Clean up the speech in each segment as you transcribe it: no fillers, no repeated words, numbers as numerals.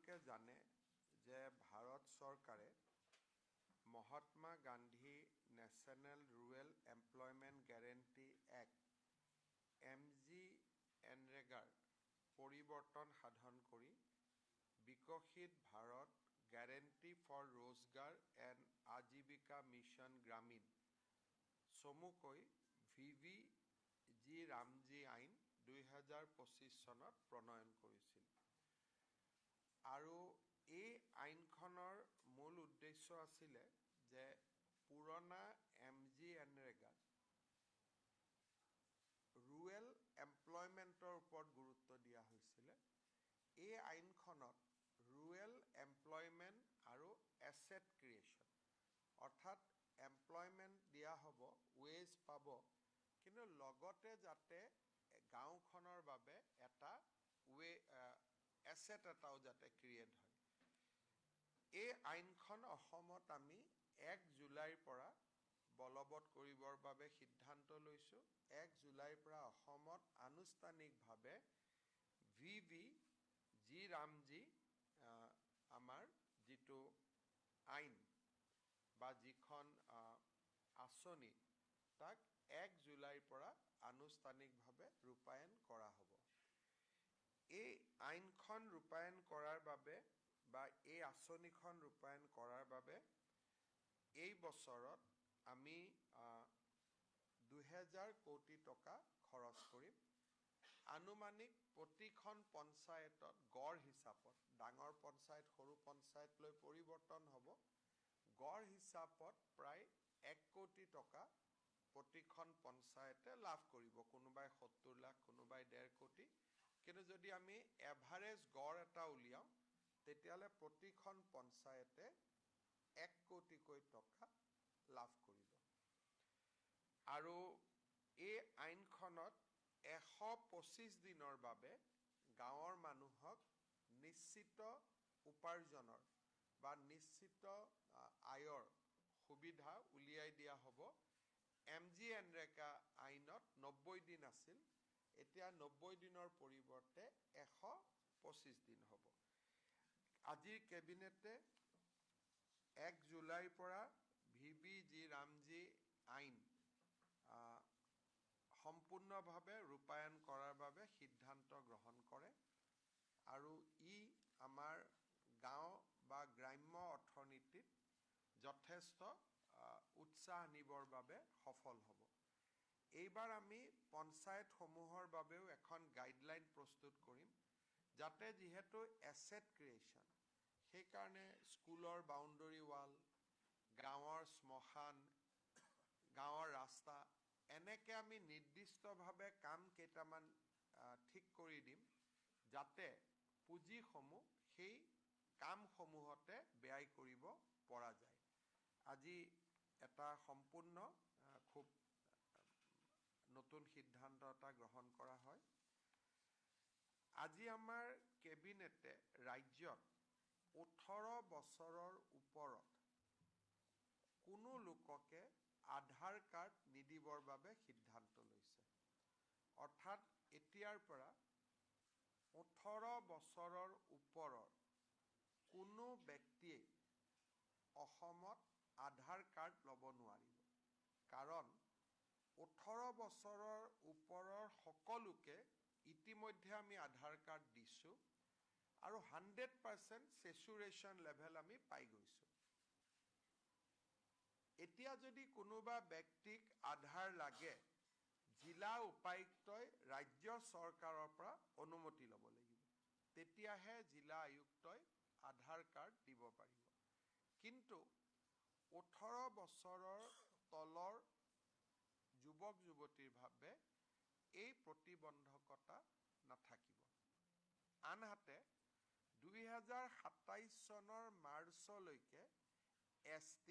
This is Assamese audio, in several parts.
আপোনালোকে জানে যে ভাৰত চৰকাৰে Mahatma Gandhi national rural employment guarantee act MGNREGAৰ পৰিৱৰ্তন সাধন কৰি Viksit Bharat guarantee for Rozgar and Ajeevika mission Gramin চমুকৈ VVG ৰামজী আইন 2025 চনত প্ৰণয়ন কৰিছিল। আৰু এই আইনখনৰ মূল উদ্দেশ্য আছিলে যে পুৰণা MGNREGA ৰুৰেল এমপ্লয়মেণ্টৰ ওপৰত গুৰুত্ব দিয়া হৈছিলে। এই আইনখনত ৰুৰেল এমপ্লয়মেণ্ট আৰু এছেট ক্ৰিয়েশ্যন অৰ্থাৎ এমপ্লয়মেণ্ট দিয়া হ'ব, ৱেজ পাব, কিন্তু লগতে যাতে গাঁওখনৰ বাবে এটা এছেট এটাও যাতে ক্ৰিয়েট হয়। এই আইনখন অসমত আমি 1 জুলাইৰ পৰা বলবৎ কৰিবৰ বাবে সিদ্ধান্ত লৈছোঁ। 1 জুলাইৰ পৰা অসমত আনুষ্ঠানিকভাৱে VVG ৰামজী আমাৰ যিটো আইন বা যিখন আঁচনি তাক 1 জুলাইৰ পৰা আনুষ্ঠানিকভাৱে ৰূপায়ণ কৰা হ'ব। এই আইনখন ৰূপায়ণ কৰাৰ বাবে বা এই আঁচনিখন ৰূপায়ণ কৰাৰ বাবে এই বছৰত আমি 2000 কোটি টকা খৰচ কৰিম। আনুমানিক প্ৰতিখন পঞ্চায়তত গড় হিচাপত, ডাঙৰ পঞ্চায়ত সৰু পঞ্চায়ত লৈ পৰিৱৰ্তন হ'ব, গড় হিচাপত প্ৰায় 1 কোটি টকা প্ৰতিখন পঞ্চায়তে লাভ কৰিব। কোনোবাই 70 লাখ, কোনোবাই 1.5 কোটি। কিন্তু যদি আমি এভাৰেজ গড় এটা উলিয়াওঁ তেতিয়াহ'লে প্ৰতিখন পঞ্চায়তে 1 কোটিকৈ টকা লাভ কৰিব। আৰু এই আইনখনত 125 দিনৰ বাবে গাঁৱৰ মানুহক নিশ্চিত উপাৰ্জনৰ বা নিশ্চিত আয়ৰ সুবিধা উলিয়াই দিয়া হ'ব। MGNREGA আইনত 90 দিন আছিল, এতিয়া 90 দিনৰ পৰিৱৰ্তে 125 দিন হ'ব। আজিৰ কেবিনেটে 1 জুলাইৰ পৰা VVG ৰামজী আইন সম্পূৰ্ণভাৱে ৰূপায়ণ কৰাৰ বাবে সিদ্ধান্ত গ্ৰহণ কৰে আৰু ই আমাৰ গাঁও বা গ্ৰাম্য অৰ্থনীতিত যথেষ্ট উৎসাহ আনিবৰ বাবে সফল হ'ব। এইবাৰ আমি পঞ্চায়তসমূহৰ বাবেও এখন গাইডলাইন প্ৰস্তুত কৰিম, যাতে যিহেতু এছেট ক্ৰিয়েশ্যন, সেইকাৰণে স্কুলৰ বাউণ্ডৰী ৱাল, গাঁৱৰ শ্মশান, গাঁৱৰ ৰাস্তা, এনেকৈ আমি নিৰ্দিষ্টভাৱে কাম কেইটামান ঠিক কৰি দিম, যাতে পুঁজিসমূহ সেই কামসমূহতে ব্যয় কৰিব পৰা যায়। আজি এটা সম্পূৰ্ণ খুব নতুন সিদ্ধান্ত এটা গ্ৰহণ কৰা হয়। আজি আমাৰ কেবিনেটে ৰাজ্যত 18 বছৰৰ ওপৰত কোনো লোককে আধাৰ কাৰ্ড নিদিবৰ বাবে সিদ্ধান্ত লৈছে। অৰ্থাৎ এতিয়াৰ পৰা 18 বছৰৰ ওপৰৰ কোনো ব্যক্তিয়ে অসমত আধাৰ কাৰ্ড ল'ব নোৱাৰিব। কাৰণ 18 বছৰৰ ওপৰৰ সকলোকে ইতিমধ্যে আমি আধাৰ কাৰ্ড দিছোঁ আৰু 100% চেচুৰেশ্যন লেভেল আমি পাই গৈছোঁ। এতিয়া যদি কোনোবা ব্যক্তিক আধাৰ লাগে, জিলা উপায়ুক্তই ৰাজ্য চৰকাৰৰ পৰা অনুমতি ল'ব লাগিব। তেতিয়াহে জিলা আয়ুক্তই আধাৰ কাৰ্ড দিব পাৰিব। কিন্তু 18 বছৰৰ তলৰ যুৱক যুৱতীৰ বাবে এই প্ৰতিবন্ধকতা নাথাকিব। আনহাতে 2027 চনৰ মাৰ্চলৈকে ST,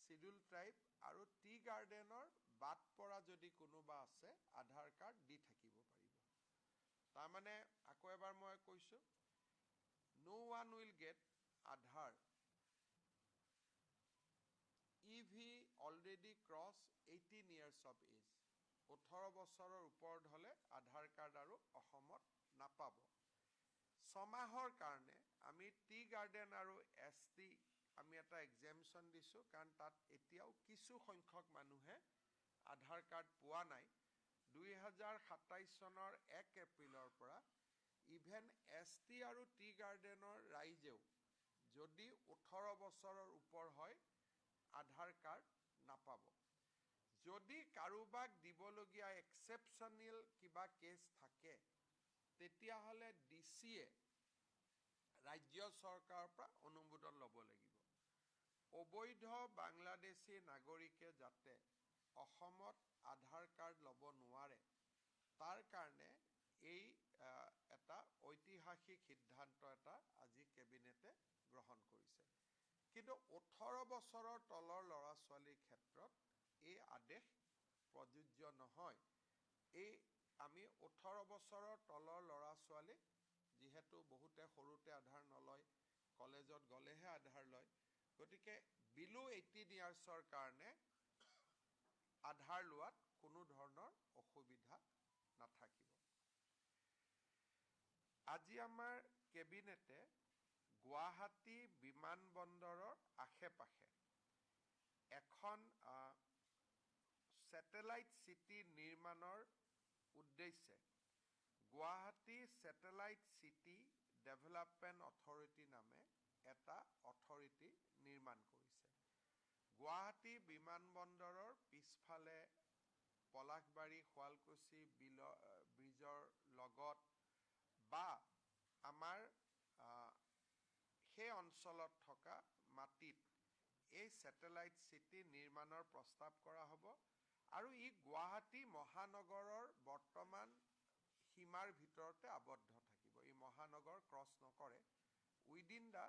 শিডিউল ট্ৰাইব আৰু টি গাৰ্ডেনৰ বাদ পৰা যদি কোনোবা আছে আধাৰ কাৰ্ড দি থাকিব পাৰিব। তাৰমানে আকৌ এবাৰ মই কৈছোঁ, no one will get Aadhaar if he already cross 18 years of age. 18 বছৰৰ ওপৰত হ'লে আধাৰ কাৰ্ড আৰু অসমত নাপাব। 6 মাহৰ কাৰণে আমি টি গাৰ্ডেন আৰু ST আমি এটা এক্সামশ্যন দিছোঁ, কাৰণ তাত এতিয়াও কিছু সংখ্যক মানুহে আধাৰ কাৰ্ড পোৱা নাই। 2027 চনৰ 1 এপ্ৰিলৰ পৰা ইভেন ST আৰু টি গাৰ্ডেনৰ ৰাইজেও যদি 18 বছৰৰ ওপৰ হয় আধাৰ কাৰ্ড নাপাব। যদি কাৰোবাক দিবলগীয়া এক্সেপশ্যনেল কিবা কেছ থাকে তেতিয়াহ'লে DCয়ে ৰাজ্য চৰকাৰৰ পৰা অনুমোদন ল'ব লাগিব। অবৈধ বাংলাদেশী নাগৰিকে যাতে অসমত আধাৰ কাৰ্ড ল'ব নোৱাৰে তাৰ কাৰণে এই এটা ঐতিহাসিক সিদ্ধান্ত এটা আজি কেবিনেটে গ্ৰহণ কৰিছে। কিন্তু 18 বছৰৰ তলৰ ল'ৰা ছোৱালীৰ ক্ষেত্ৰত এই আদেশ প্ৰযোজ্য নহয়। এই আমি 18 বছৰৰ তলৰ ল'ৰা ছোৱালীক যিহেতু বহুতে সৰুতে আধাৰ নলয়, কলেজত গ'লেহে আধাৰ লয়, গতিকে বিলো 18 ইয়াৰ্ছৰ কাৰণে আধাৰ লোৱাত কোনো ধৰণৰ অসুবিধা নাথাকিব। আজি আমাৰ কেবিনেটে গুৱাহাটী বিমানবন্দৰৰ আশে-পাশে এখন ছেটেলাইট চিটি নিৰ্মাণৰ উদ্দেশ্যে Guwahati satellite city development authority নামে এটা অথৰিটি নিৰ্মাণ কৰিছে। গুৱাহাটী বিমানবন্দৰৰ পিছফালে পলাশবাৰী শুৱালকুছি ব্ৰিজৰ লগত বা আমাৰ সেই অঞ্চলত থকা মাটিত এই ছেটেলাইট চিটি নিৰ্মাণৰ প্ৰস্তাৱ কৰা হ'ব আৰু ই গুৱাহাটী মহানগৰৰ বৰ্তমান সীমাৰ ভিতৰতে আবদ্ধ থাকিব। ই মহানগৰ ক্ৰছ নকৰে, within the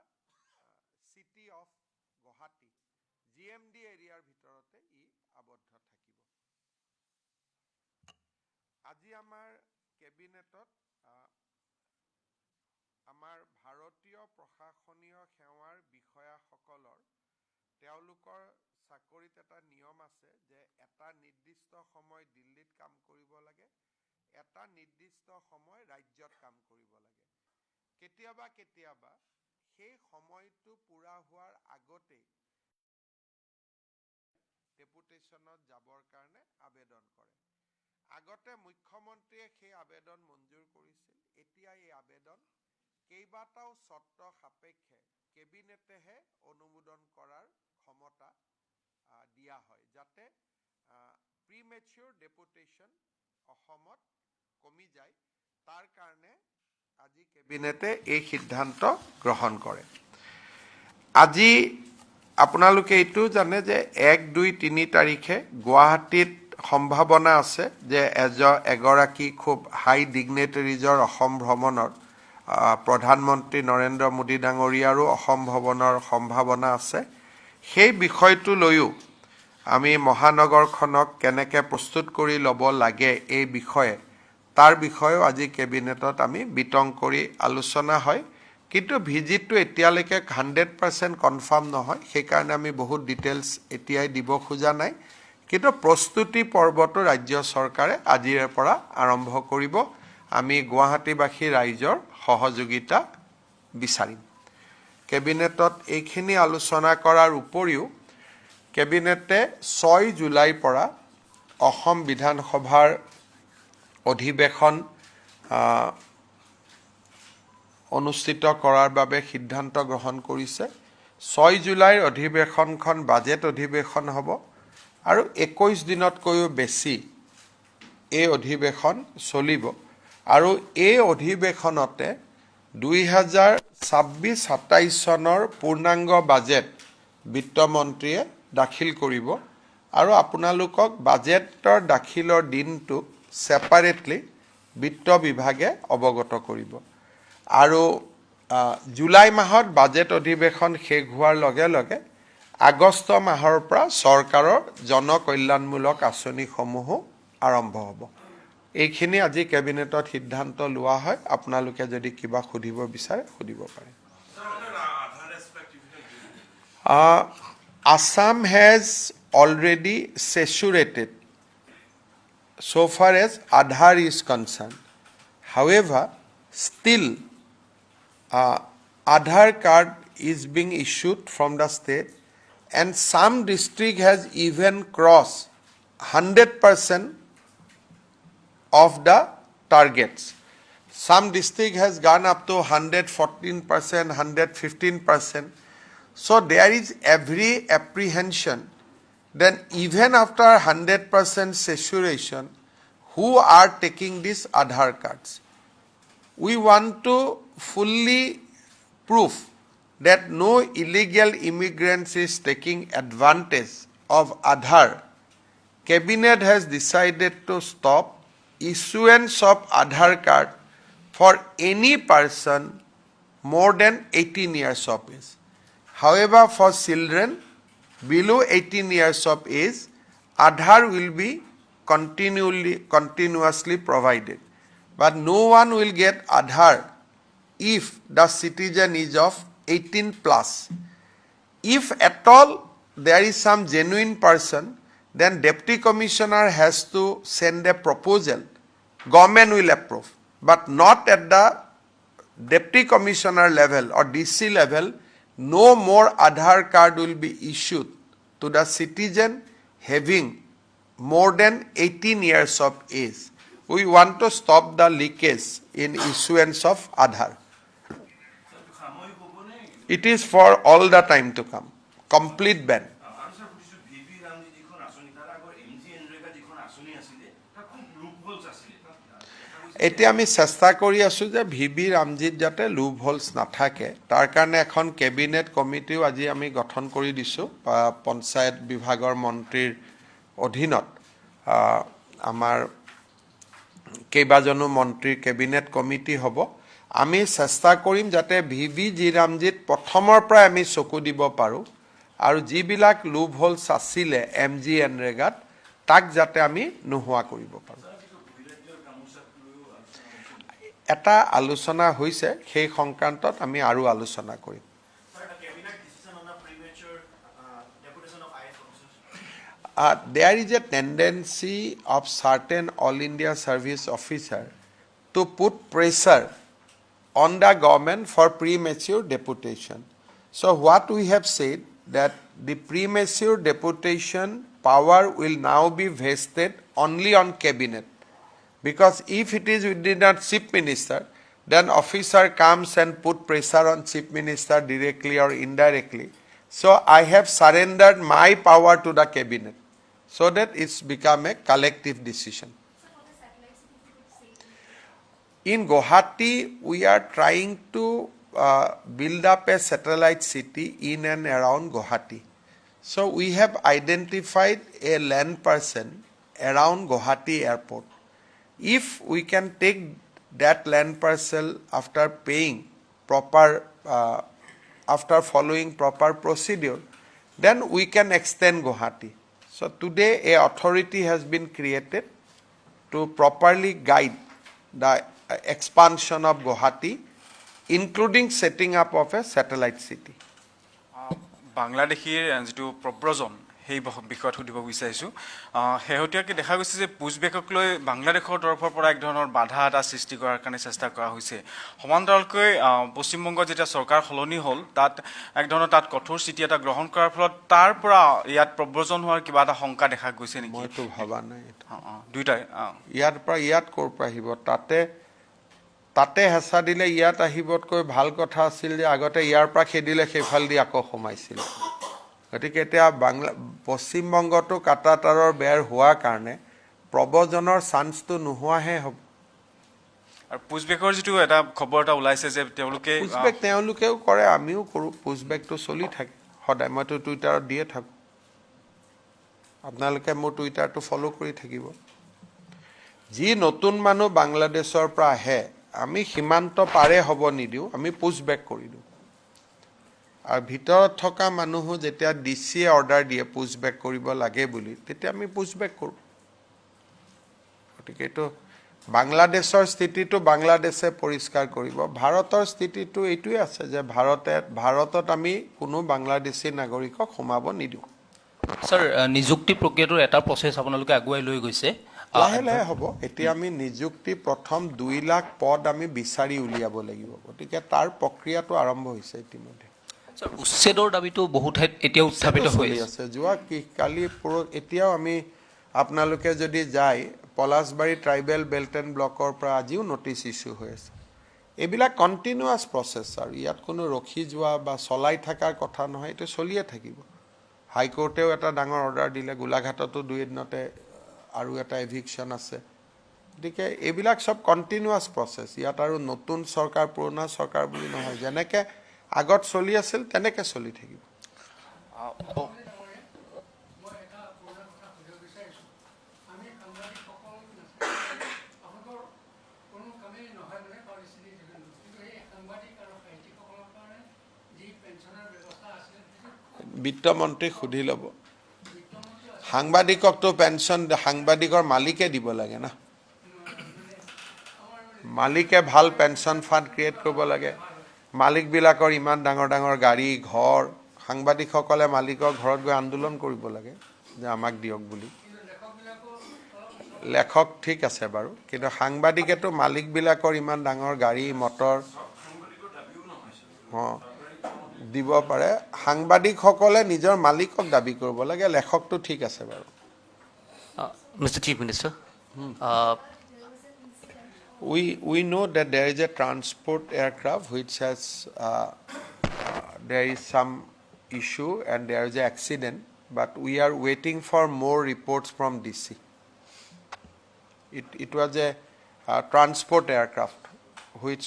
city of Guwahati GMD এৰিয়াৰ ভিতৰতে ই আবদ্ধ থাকিব। আজি আমাৰ কেবিনেটত আমাৰ ভাৰতীয় প্ৰশাসনীয় সেৱাৰ বিষয়াসকলৰ তেওঁলোকৰ চাকৰিত এটা নিয়ম আছে যে এটা নিৰ্দিষ্ট সময় দিল্লীত কাম কৰিব লাগে, এটা নিৰ্দিষ্ট সময় ৰাজ্যত কাম কৰিব লাগে। কেতিয়াবা কেতিয়াবা সেই সময়টো পূৰা হোৱাৰ আগতেই ডেপুটেশ্যনত যাবৰ কাৰণে আবেদন কৰে। আগতে মুখ্যমন্ত্ৰীয়ে সেই আবেদন মঞ্জুৰ কৰিছিল, এতিয়া এই আবেদন কেইবাটাও চৰ্ত সাপেক্ষে কেবিনেটেহে অনুমোদন কৰাৰ ক্ষমতা দিয়া হয়, যাতে প্ৰিমেচিয়ৰ ডেপুটেশ্যন অসমত কমি যায়। তাৰ কাৰণে আজি কেবিনেটে এই সিদ্ধান্ত গ্ৰহণ কৰে। আজি আপোনালোকে এইটো জানে যে 1, 2, 3 তাৰিখে গুৱাহাটীত সম্ভাৱনা আছে যে এগৰাকী খুব হাই ডিগনেটাৰিজৰ অসম ভ্ৰমণৰ প্ৰধানমন্ত্ৰী নৰেন্দ্ৰ মোদী ডাঙৰীয়াৰো অসম ভ্ৰমণৰ সম্ভাৱনা আছে। সেই বিষয়টো লৈও আমি মহানগৰখনক কেনেকৈ প্ৰস্তুত কৰি ল'ব লাগে এই বিষয়ে তাৰ বিষয়েও আজি কেবিনেটত আমি বিতং কৰি আলোচনা হয়। কিন্তু ভিজিটটো এতিয়ালৈকে 100% কনফাৰ্ম নহয়, সেইকাৰণে আমি বহুত ডিটেইলছ এতিয়াই দিব খোজা নাই। কিন্তু প্ৰস্তুতি পৰ্বটো ৰাজ্য চৰকাৰে আজিৰে পৰা আৰম্ভ কৰিব। আমি গুৱাহাটীবাসী ৰাইজৰ সহযোগিতা বিচাৰিম। কেবিনেটত এইখিনি আলোচনা কৰাৰ উপৰিও কেবিনেটে 6 জুলাইৰ পৰা অসম বিধানসভাৰ অধিৱেশন অনুষ্ঠিত কৰাৰ বাবে সিদ্ধান্ত গ্ৰহণ কৰিছে। 6 জুলাইৰ অধিৱেশনখন বাজেট অধিৱেশন হ'ব আৰু 21 দিনতকৈও বেছি এই অধিৱেশন চলিব আৰু এই অধিৱেশনতে 2026-27 চনৰ পূৰ্ণাংগ বাজেট বিত্তমন্ত্ৰীয়ে দাখিল কৰিব আৰু আপোনালোকক বাজেটৰ দাখিলৰ দিনটো ছেপাৰেটলি বিত্ত বিভাগে অৱগত কৰিব। আৰু জুলাই মাহত বাজেট অধিৱেশন শেষ হোৱাৰ লগে লগে আগষ্ট মাহৰ পৰা চৰকাৰৰ জনকল্যাণমূলক আঁচনিসমূহো আৰম্ভ হ'ব। এইখিনি আজি কেবিনেটত সিদ্ধান্ত লোৱা হয়। আপোনালোকে যদি কিবা সুধিব বিচাৰে সুধিব পাৰে। Assam has already saturated so far as Aadhaar is concerned. However, still Aadhaar card is being issued from the state, and some district has even crossed 100% of the targets. Some district has gone up to 114%, 115%. So there is every apprehension that even after 100% saturation, who are taking these Aadhaar cards? We want to fully prove that no illegal immigrants is taking advantage of Aadhaar. Cabinet has decided to stop issuance of Aadhaar card for any person more than 18 years of age. However, for children below 18 years of age, Aadhaar will be continuously provided. But no one will get Aadhaar if the citizen is of 18 plus. If at all there is some genuine person, then Deputy Commissioner has to send a proposal. Government will approve, but not at the Deputy Commissioner level or DC level. No more Aadhaar card will be issued to the citizen having more than 18 years of age. We want to stop the leakage in issuance of Aadhaar. It is for all the time to come. Complete ban. এতিয়া আমি চেষ্টা কৰি আছো যে ভিবি ৰামজিত যাতে লুপ হোলছ নাথাকে তাৰ কাৰণে এখন কেবিনেট কমিটিও আজি আমি গঠন কৰি দিছো পঞ্চায়ত বিভাগৰ মন্ত্ৰীৰ অধীনত আমাৰ কেইবাজনো মন্ত্ৰীৰ কেবিনেট কমিটি হ'ব আমি চেষ্টা কৰিম যাতে ভিবি জি ৰামজিত প্ৰথমৰ পৰা আমি চকু দিব পাৰো আৰু যিবিলাক লুপ হোলছ আছিল এমজি এনৰেগাত তাক যাতে আমি নোহোৱা কৰিব পাৰো এটা আলোচনা হৈছে সেই সংক্ৰান্তত আমি আৰু আলোচনা কৰিম there is a tendency of certain all India service officer to put pressure on the government for premature deputation. So what we have said that the premature deputation power will now be vested only on cabinet. Because if it is within the chief minister, then officer comes and put pressure on chief minister directly or indirectly. So I have surrendered my power to the cabinet so that it's become a collective decision. In Guwahati, we are trying to build up a satellite city in and around Guwahati. So we have identified a land parcel around Guwahati airport. If we can take that land parcel after paying proper, after following proper procedure, then we can extend Guwahati. So today a authority has been created to properly guide the expansion of Guwahati, including setting up of a satellite city. Bangladeshir যিটো প্ৰব্ৰজন সেই বিষয়ত সুধিব বিচাৰিছো হেহতিয়াকে দেখা গৈছে যে পুজবেকক লৈ বাংলাদেশৰ তৰফৰ পৰা এক ধৰণৰ বাধা এটা সৃষ্টি কৰাৰ কাৰণে চেষ্টা কৰা হৈছে সমান্তৰালকৈ পশ্চিমবংগ যেতিয়া চৰকাৰ সলনি হ'ল তাত এক ধৰণৰ তাত কঠোৰ স্থিতি এটা গ্ৰহণ কৰাৰ ফলত তাৰ পৰা ইয়াত প্ৰব্ৰজন হোৱাৰ কিবা এটা শংকা দেখা গৈছে নেকি মইতো ভাবা নাই দুইটাই ইয়াৰ পৰা ইয়াত কৰ পৰা আহিব তাতে হেঁচা দিলে ইয়াত আহিবতকৈ ভাল কথা আছিল যে আগতে ইয়াৰ পৰা খেদিলে সেইফাল দি আকৌ সোমাইছিল গতিকে এতিয়া পশ্চিমবংগতো কাটাতাৰৰ বেৰ হোৱাৰ কাৰণে প্ৰব্ৰজনৰ চান্সটো নোহোৱাহে হ'ব আৰু পুজবেকৰ যিটো এটা খবৰ এটা ওলাইছে যে তেওঁলোকেও কৰে আমিও কৰোঁ পুজবেকটো চলি থাকে সদায় মইতো টুইটাৰত দিয়ে থাকোঁ আপোনালোকে মোৰ টুইটাৰটো ফ'ল' কৰি থাকিব যি নতুন মানুহ বাংলাদেশৰ পৰা আহে আমি সীমান্ত পাৰে হ'ব নিদিওঁ আমি পুজবেক কৰি দিওঁ আৰু ভিতৰত থকা মানুহো যেতিয়া ডিচিয়ে অৰ্ডাৰ দিয়ে পুজবেক কৰিব লাগে বুলি তেতিয়া আমি পুজবেক কৰোঁ গতিকে এইটো বাংলাদেশৰ স্থিতিটো বাংলাদেশে পৰিষ্কাৰ কৰিব ভাৰতৰ স্থিতিটো এইটোৱে আছে যে ভাৰতত আমি কোনো বাংলাদেশী নাগৰিকক সোমাব নিদিওঁ স্যাৰ নিযুক্তি প্ৰক্ৰিয়াটোৰ এটা প্ৰচেছ আপোনালোকে আগুৱাই লৈ গৈছে লাহে লাহে হ'ব এতিয়া আমি নিযুক্তি প্ৰথম 2 লাখ পদ আমি বিচাৰি উলিয়াব লাগিব গতিকে তাৰ প্ৰক্ৰিয়াটো আৰম্ভ হৈছে ইতিমধ্যে উচ্ছেদৰ দাবীটো বহু ঠাইত এতিয়া উত্থাপিত হৈ আছে যোৱা কালি এতিয়াও আমি আপোনালোকে যদি যায় পলাশবাৰী ট্ৰাইবেল বেল্ট এণ্ড ব্লকৰ পৰা আজিও নটিচ ইছ্যু হৈ আছে এইবিলাক কণ্টিনিউৱাছ প্ৰচেছ আৰু ইয়াত কোনো ৰখি যোৱা বা চলাই থকাৰ কথা নহয় এইটো চলিয়ে থাকিব হাইকোৰ্টেও এটা ডাঙৰ অৰ্ডাৰ দিলে গোলাঘাটতো 2 দিনতে আৰু এটা এভিকশ্যন আছে গতিকে এইবিলাক সব কণ্টিনিউৱাছ প্ৰচেছ ইয়াত আৰু নতুন চৰকাৰ পুৰণা চৰকাৰ বুলি নহয় যেনেকে আগত চলি আছিল তেনেকে চলি থাকিব বিত্তমন্ত্ৰী সুধি ল'ব সাংবাদিককতো পেঞ্চন সাংবাদিকৰ মালিকে দিব লাগে না মালিকে ভাল পেঞ্চন ফাণ্ড ক্ৰিয়েট কৰিব লাগে মালিকবিলাকৰ ইমান ডাঙৰ ডাঙৰ গাড়ী ঘৰ সাংবাদিকসকলে মালিকৰ ঘৰত গৈ আন্দোলন কৰিব লাগে যে আমাক দিয়ক বুলি লেখক ঠিক আছে বাৰু কিন্তু সাংবাদিকেতো মালিকবিলাকৰ ইমান ডাঙৰ গাড়ী মটৰ দিব পাৰে সাংবাদিকসকলে নিজৰ মালিকক দাবী কৰিব লাগে লেখকটো ঠিক আছে বাৰু Mr. Chief Minister, we know that there is a transport aircraft which has there is some issue and there is an accident but we are waiting for more reports from DC it was a transport aircraft which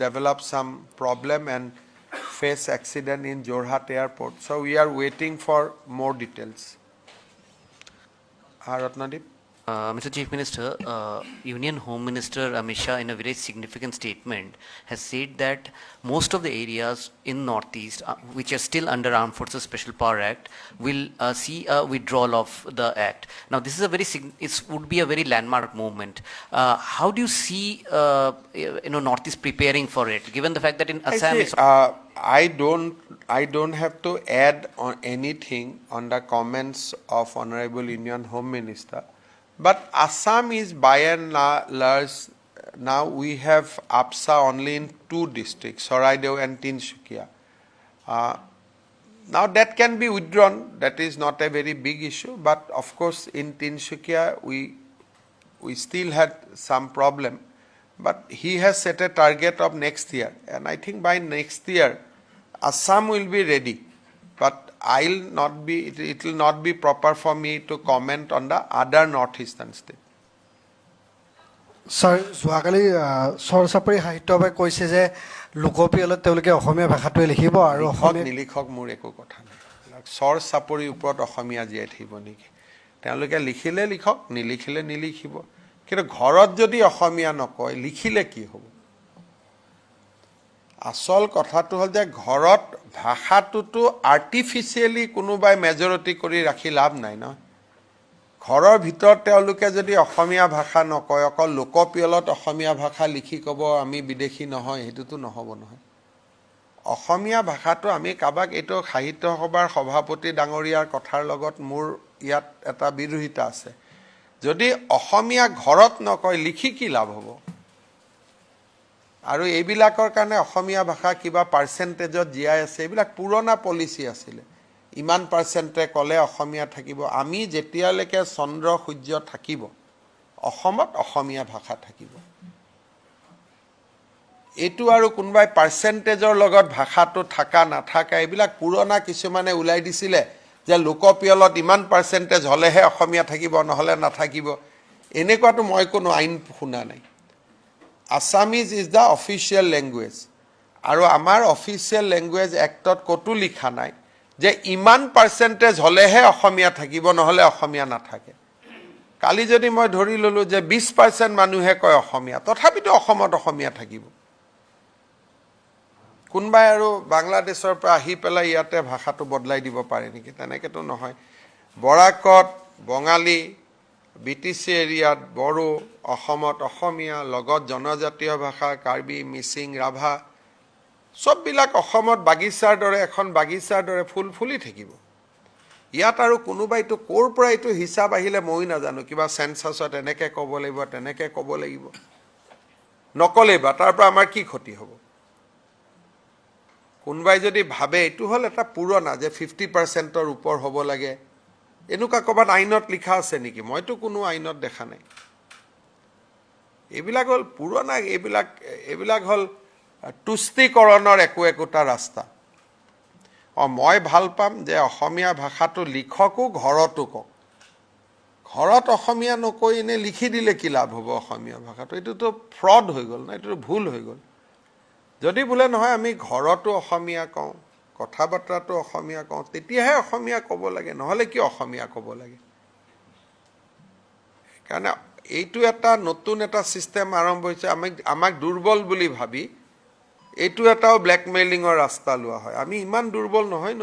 developed some problem and face accident in Jorhat airport so we are waiting for more details Ratnadeep Mr. Chief Minister, Union Home Minister Amit Shah in a very significant statement has said that most of the areas in Northeast which are still under Armed Forces Special Power Act will see a withdrawal of the act. Now this is a very it would be a very landmark movement. How do you see Northeast preparing for it given the fact that in Assam I don't have to add on anything on the comments of Honorable Union Home Minister but Assam is by and large now we have APSA only in 2 districts Saraideo and Tinsukia now that can be withdrawn that is not a very big issue but of course in Tinsukia we still had some problem but he has set a target of next year and I think by next year Assam will be ready but I'll not be it will not be proper for me to comment on the other northeastern state sir যোৱাকালি সৰসাপৰি সাহিত্যসভাই কৈছে যে লোকপ্ৰিয়লত তেওঁলোকে অসমীয়া ভাষাটোৱে লিখিব আৰু অসমীয়া নিলিখক মোৰ একো কথা নাই সৰসাপৰিৰ ওপৰত অসমীয়া জীয়াই থাকিব নেকি তেওঁলোকে লিখিলে লিখক নিলিখিলে নিলিখিব কিন্তু ঘৰত যদি অসমীয়া নকয় লিখিলে কি হ'ব আসল কথাটো হ'ল যে ঘৰত ভাষাটোতো আৰ্টিফিচিয়েলি কোনোবাই মেজৰিটি কৰি ৰাখি লাভ নাই ন ঘৰৰ ভিতৰত তেওঁলোকে যদি অসমীয়া ভাষা নকয় অকল লোকপ্ৰিয়লত অসমীয়া ভাষা লিখি ক'ব আমি বিদেশী নহয় হেতুটো নহব নহয় অসমীয়া ভাষাটো আমি কাবাক এটো সাহিত্য সভাৰ সভাপতি ডাঙৰীয়াৰ কথাৰ লগত মোৰ ইয়াত এটা বিৰোধিতা আছে যদি অসমীয়া ঘৰত নকয় লিখি কি লাভ হ'ব আৰু এইবিলাকৰ কাৰণে অসমীয়া ভাষা কিবা পাৰ্সেন্টেজত জিয়াই আছে এইবিলাক পুৰণা পলিচি আছিল ইমান পাৰ্সেন্টে কলে অসমীয়া থাকিব আমি যেতিয়ালৈকে চন্দ্ৰ সূৰ্য থাকিব অসমত অসমীয়া ভাষা থাকিব এটো আৰু কোনবাই পাৰ্সেন্টেজৰ লগত ভাষাটো থাকা নাথাকা এইবিলাক পুৰণা কিছুমানে উলাই দিছিলে যে লোকপ্ৰিয়লত ইমান পাৰ্সেন্টেজ হলেহে অসমীয়া থাকিব নহলে নাথাকিব এনেকুৱাটো মই কোনো আইন শুনা নাই Assamese is the official language আৰু আমাৰ official language actত কতো লিখা নাই যে ইমান পাৰ্সেন্টেজ হলেহে অসমীয়া থাকিব নহলে অসমীয়া নাথাকে কালি যদি মই ধৰি ললো যে 20% মানুহে কয় অসমীয়া তথাপিতো অসমত অসমীয়া থাকিব কোনবাই আৰু বাংলাদেশৰ পৰা আহি পেলাই ইয়াতে ভাষাটো বদলাই দিব পাৰে নেকি তেনেকেতো নহয় বৰাকত বঙালী বিটিসি এৰিয়াত বড়ো অসমত অসমীয়া লগত জনজাতীয় ভাষা কাৰ্বি মিচিং ৰাভা সববিলাক অসমত বাগিচাৰ দৰে এখন বাগিচাৰ দৰে ফুল ফুলি থাকিব ইয়াত আৰু কোনোবাইতো ক'ৰ পৰা এইটো হিচাপ আহিলে মই নাজানো, কিবা চেঞ্চাছত এনেকৈ ক'ব লাগিব তেনেকৈ ক'ব লাগিব, নক'লেই বা তাৰ পৰা আমাৰ কি ক্ষতি হ'ব? কোনোবাই যদি ভাবে এইটো হ'ল এটা পুৰণা যে 50%ৰ ওপৰ হ'ব লাগে, এনেকুৱা ক'ৰবাত আইনত লিখা আছে নেকি? মইতো কোনো আইনত দেখা নাই। এইবিলাক হ'ল পুৰণা, এইবিলাক হ'ল তুষ্টিকৰণৰ একোটা ৰাস্তা। মই ভাল পাম যে অসমীয়া ভাষাটো লিখকো ঘৰতো কওক। ঘৰত অসমীয়া নকৈ এনেই লিখি দিলে কি লাভ হ'ব অসমীয়া ভাষাটো? এইটোতো ফ্ৰড হৈ গ'ল না, এইটোতো ভুল হৈ গ'ল। যদি বোলে নহয় আমি ঘৰতো অসমীয়া কওঁ, কথা বতৰাটো অসমীয়া কওঁ, তেতিয়াহে অসমীয়া ক'ব লাগে, নহ'লে কি অসমীয়া ক'ব লাগে? সেইকাৰণে এইটো এটা নতুন এটা ছিষ্টেম আৰম্ভ হৈছে। আমাক দুৰ্বল বুলি ভাবি এইটো এটাও ব্লেকমেইলিঙৰ ৰাস্তা লোৱা হয়। আমি ইমান দুৰ্বল নহয়।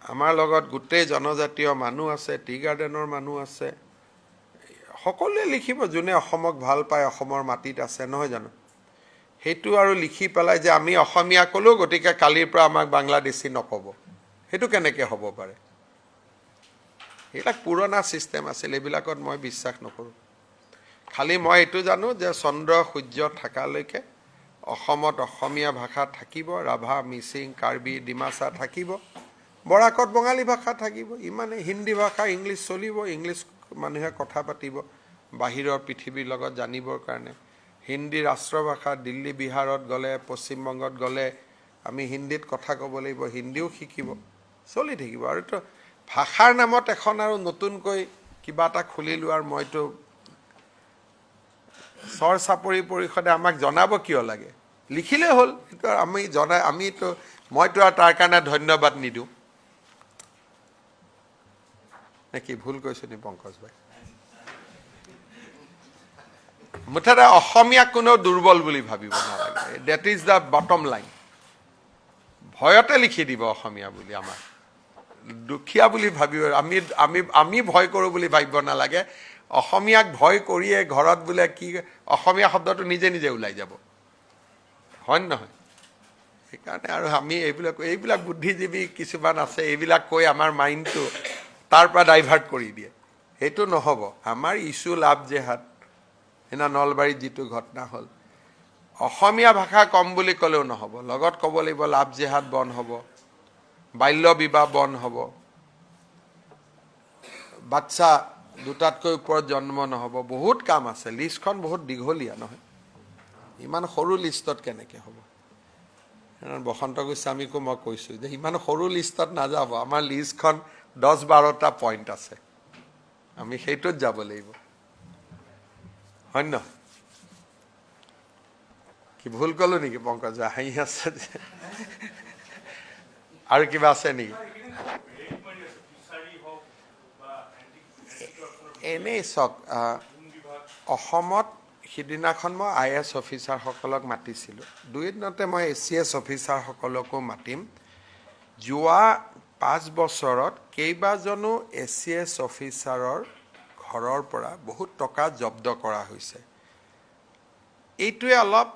আমাৰ লগত গোটেই জনজাতীয় মানুহ আছে, টি গাৰ্ডেনৰ মানুহ আছে, সকলোৱে লিখিব যোনে অসমক ভাল পায়, অসমৰ মাটিত আছে, নহয় জানো? সেইটো আৰু লিখি পেলাই যে আমি অসমীয়া ক'লোঁ গতিকে কালিৰ পৰা আমাক বাংলাদেশী নক'ব, সেইটো কেনেকৈ হ'ব পাৰে? এইবিলাক পুৰণা ছিষ্টেম আছিল, এইবিলাকত মই বিশ্বাস নকৰোঁ। খালি মই এইটো জানো যে চন্দ্ৰ সূৰ্য থকালৈকে অসমত অসমীয়া ভাষা থাকিব, ৰাভা, মিচিং, কাৰ্বি, ডিমাচা থাকিব, বৰাকত বঙালী ভাষা থাকিব, ইমানে। হিন্দী ভাষা, ইংলিছ চলিব, ইংলিছ মানুহে কথা পাতিব বাহিৰৰ পৃথিৱীৰ লগত জানিবৰ কাৰণে। হিন্দী ৰাষ্ট্ৰভাষা, দিল্লী বিহাৰত গ'লে, পশ্চিমবংগত গ'লে আমি হিন্দীত কথা ক'ব লাগিব, হিন্দীও শিকিব, চলি থাকিব। আৰু তো ভাষাৰ নামত এখন আৰু নতুনকৈ কিবা এটা খুলি লোৱাৰ মইতো চৰ চাপৰি পৰিষদে আমাক জনাব কিয় লাগে? লিখিলেই হ'ল। কিন্তু মইতো আৰু তাৰ কাৰণে ধন্যবাদ নিদিওঁ নেকি? ভুল কৈছো নি পংকজ ভাই? মুঠতে অসমীয়াক কোনেও দুৰ্বল বুলি ভাবিব নালাগে। That is the bottom line. ভয়তে লিখি দিব অসমীয়া বুলি, আমাক দুখীয়া বুলি ভাবিব। আমি ভয় কৰোঁ বুলি ভাবিব নালাগে। অসমীয়াক ভয় কৰিয়ে ঘৰত বোলে কি অসমীয়া শব্দটো নিজে ওলাই যাব, হয় নহয়? সেইকাৰণে আৰু আমি এইবিলাক বুদ্ধিজীৱী কিছুমান আছে, এইবিলাক কৈ আমাৰ মাইণ্ডটো তাৰ পৰা ডাইভাৰ্ট কৰি দিয়ে। সেইটো নহ'ব। আমাৰ ইছ্যু লাভ জেহাদ, সেইদিনা নলবাৰীত যিটো ঘটনা হ'ল, অসমীয়া ভাষা কম বুলি ক'লেও নহ'ব, লগত ক'ব লাগিব লাভ জেহাদ বন্ধ হ'ব, বাল্য বিবাহ বন্ধ হ'ব, বাচ্চা দুটাতকৈ ওপৰত জন্ম নহ'ব, বহুত কাম আছে। লিষ্টখন বহুত দীঘলীয়া, নহয়? ইমান সৰু লিষ্টত কেনেকৈ হ'ব? বসন্ত গোস্বামীকো মই কৈছোঁ যে ইমান সৰু লিষ্টত নাযাব, আমাৰ লিষ্টখন 10-12টা পইণ্ট আছে, আমি সেইটোত যাব লাগিব, হয় নহয়? কি ভুল ক'লো নেকি পংকজ? হাঁহি আছে যে। আৰু কিবা আছে নেকি? এনেই চাওক, অসমত সিদিনাখন মই IAS অফিচাৰসকলক মাতিছিলোঁ, 2 দিনতে মই ACS অফিচাৰসকলকো মাতিম। যোৱা 5 বছৰত কেইবাজনো ACS অফিচাৰৰ ঘৰৰ পৰা বহুত টকা জব্দ কৰা হৈছে। এইটোৱে অলপ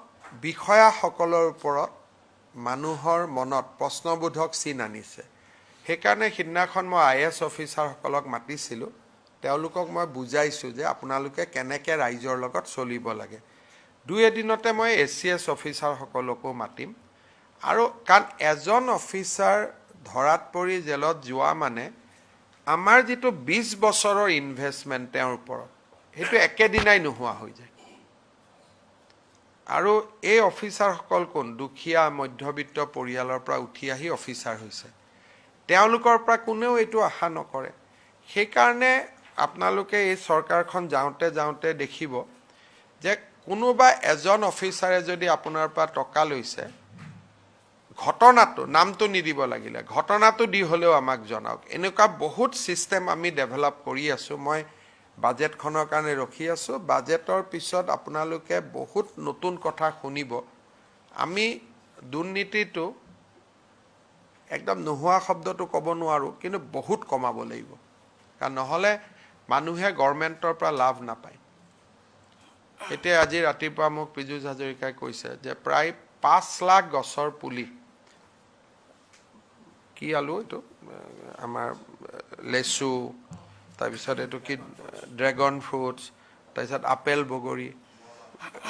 বিষয়াসকলৰ ওপৰত মানুহৰ মনত প্ৰশ্নবোধক চিন আনিছে। সেইকাৰণে সিদিনাখন মই IAS অফিচাৰসকলক মাতিছিলোঁ, তেওঁলোকক মই বুজাইছোঁ যে আপোনালোকে কেনেকৈ ৰাইজৰ লগত চলিব লাগে। 2 এদিনতে মই ACS অফিচাৰসকলকো মাতিম। আৰু কাৰণ এজন অফিচাৰ ধৰাত পৰি জেলত যোৱা মানে আমাৰ যিটো 20 বছৰৰ ইনভেষ্টমেণ্ট তেওঁৰ ওপৰত, সেইটো একেদিনাই নোহোৱা হৈ যায়। আৰু এই অফিচাৰসকল কোন? দুখীয়া মধ্যবিত্ত পৰিয়ালৰ পৰা উঠি আহি অফিচাৰ হৈছে। তেওঁলোকৰ পৰা কোনেও এইটো আশা নকৰে। সেইকাৰণে আপোনালোকে এই চৰকাৰখন যাওঁতে দেখিব যে কোনোবা এজন অফিচাৰে যদি আপোনাৰ পৰা টকা লৈছে, ঘটনাটো, নামটো নিদিব লাগিলে, ঘটনাটো দি হ'লেও আমাক জনাওক। এনেকুৱা বহুত ছিষ্টেম আমি ডেভেলপ কৰি আছোঁ। মই বাজেটখনৰ কাৰণে ৰখি আছোঁ। বাজেটৰ পিছত আপোনালোকে বহুত নতুন কথা শুনিব। আমি দুৰ্নীতিটো একদম নোহোৱা শব্দটো ক'ব নোৱাৰোঁ, কিন্তু বহুত কমাব লাগিব, কাৰণ নহ'লে মানুহে গভৰ্ণমেণ্টৰ পৰা লাভ নাপায়। এতিয়া আজি ৰাতিপুৱা মোক পীযুষ হাজৰিকাই কৈছে যে প্ৰায় 5 লাখ গছৰ পুলি কি আলু এইটো আমাৰ লেচু তাৰপিছত এইটো কি ড্ৰেগন ফ্ৰুটছ তাৰপিছত আপেল বগৰী